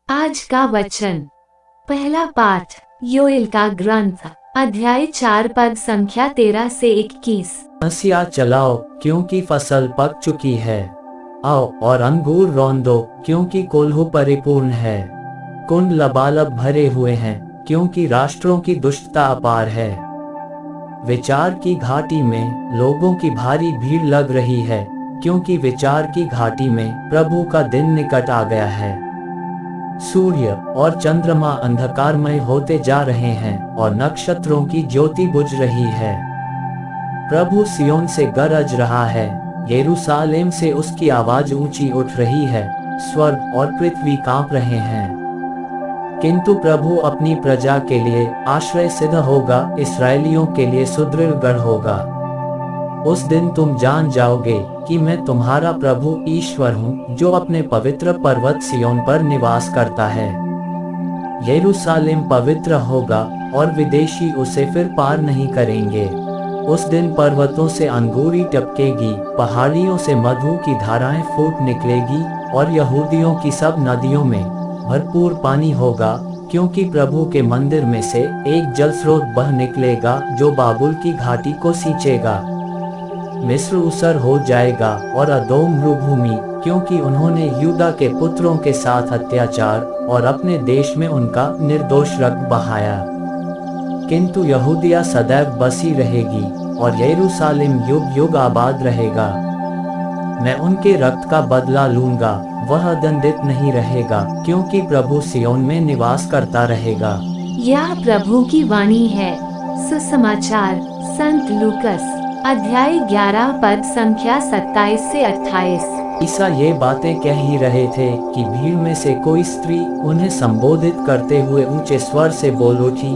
आज का वचन। पहला पाठ योएल का ग्रंथ, अध्याय 4 पद संख्या 13 से 21। हंसिया चलाओ क्योंकि फसल पक चुकी है। आओ और अंगूर रौंदो क्योंकि कोल्हू परिपूर्ण है। कुंड लबालब भरे हुए हैं क्योंकि राष्ट्रों की दुष्टता अपार है। विचार की घाटी में लोगों की भारी भीड़ लग रही है क्योंकि विचार की घाटी में प्रभु का दिन निकट आ गया है। सूर्य और चंद्रमा अंधकारमय होते जा रहे हैं और नक्षत्रों की ज्योति बुझ रही है। प्रभु सियोन से गरज रहा है, यरूशलेम से उसकी आवाज ऊंची उठ रही है, स्वर्ग और पृथ्वी कांप रहे हैं। किंतु प्रभु अपनी प्रजा के लिए आश्रय सिद्ध होगा, इस्राएलियों के लिए सुदृढ़ गढ़ होगा। उस दिन तुम जान जाओगे कि मैं तुम्हारा प्रभु ईश्वर हूँ, जो अपने पवित्र पर्वत सियोन पर निवास करता है। यरूशलेम पवित्र होगा और विदेशी उसे फिर पार नहीं करेंगे। उस दिन पर्वतों से अंगूरी टपकेगी, पहाड़ियों से मधु की धाराएं फूट निकलेगी और यहूदियों की सब नदियों में भरपूर पानी होगा, क्योंकि प्रभु के मंदिर में से एक जल स्रोत बह निकलेगा जो बाबुल की घाटी को सींचेगा। मिस्र उसर हो जाएगा और अदोम मरुभूमि, क्योंकि उन्होंने यूदा के पुत्रों के साथ अत्याचार और अपने देश में उनका निर्दोष रक्त बहाया। किंतु यहूदिया सदैव बसी रहेगी और यरूशलेम युग युग आबाद रहेगा। मैं उनके रक्त का बदला लूंगा, वह दंडित नहीं रहेगा, क्योंकि प्रभु सियोन में निवास करता रहेगा। यह प्रभु की वाणी है। सुसमाचार संत लूकस अध्याय 11 पद संख्या 27 से 28। ईसा ये बातें कह ही रहे थे कि भीड़ में से कोई स्त्री उन्हें संबोधित करते हुए ऊंचे स्वर से बोल उठी,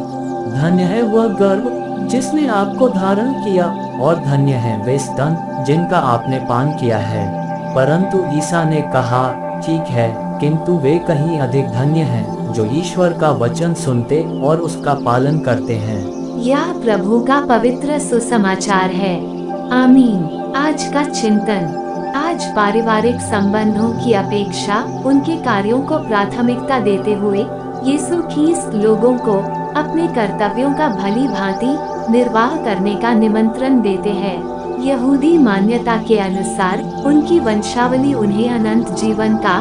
धन्य है वह गर्भ जिसने आपको धारण किया और धन्य है वे स्तन जिनका आपने पान किया है। परंतु ईसा ने कहा, ठीक है, किंतु वे कहीं अधिक धन्य हैं जो ईश्वर का वचन सुनते और उसका पालन करते हैं। यह प्रभु का पवित्र सुसमाचार है। आमीन। आज का चिंतन। आज पारिवारिक संबंधों की अपेक्षा उनके कार्यों को प्राथमिकता देते हुए यीशु ख्रीस्त लोगों को अपने कर्तव्यों का भली भांति निर्वाह करने का निमंत्रण देते हैं। यहूदी मान्यता के अनुसार उनकी वंशावली उन्हें अनंत जीवन का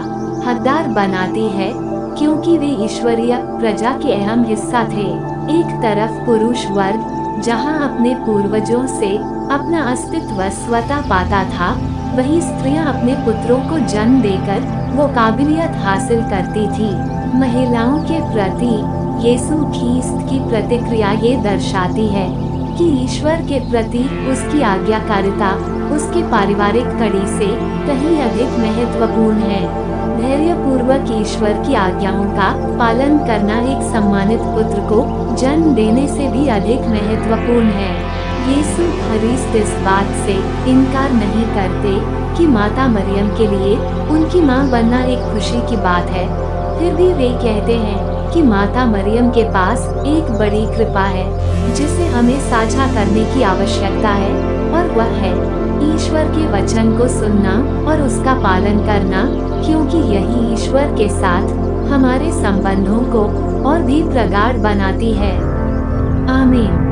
हकदार बनाती है, क्योंकि वे ईश्वरीय प्रजा के अहम हिस्सा थे। एक तरफ पुरुष वर्ग जहां अपने पूर्वजों से अपना अस्तित्व स्वतः पाता था, वहीं स्त्रियां अपने पुत्रों को जन्म देकर वो काबिलियत हासिल करती थी। महिलाओं के प्रति यीशु ख्रीस्त की प्रतिक्रिया ये दर्शाती है कि ईश्वर के प्रति उसकी आज्ञाकारिता उसके पारिवारिक कड़ी से कहीं अधिक महत्वपूर्ण है। धैर्यपूर्वक ईश्वर की आज्ञाओं का पालन करना एक सम्मानित पुत्र को जन्म देने से भी अधिक महत्वपूर्ण है। यीशु ख्रीस्त इस बात से इनकार नहीं करते कि माता मरियम के लिए उनकी मां बनना एक खुशी की बात है। फिर भी वे कहते हैं कि माता मरियम के पास एक बड़ी कृपा है जिसे हमें साझा करने की आवश्यकता है, और वह है ईश्वर के वचन को सुनना और उसका पालन करना, क्योंकि यही ईश्वर के साथ हमारे संबंधों को और भी प्रगाढ़ बनाती है। आमीन।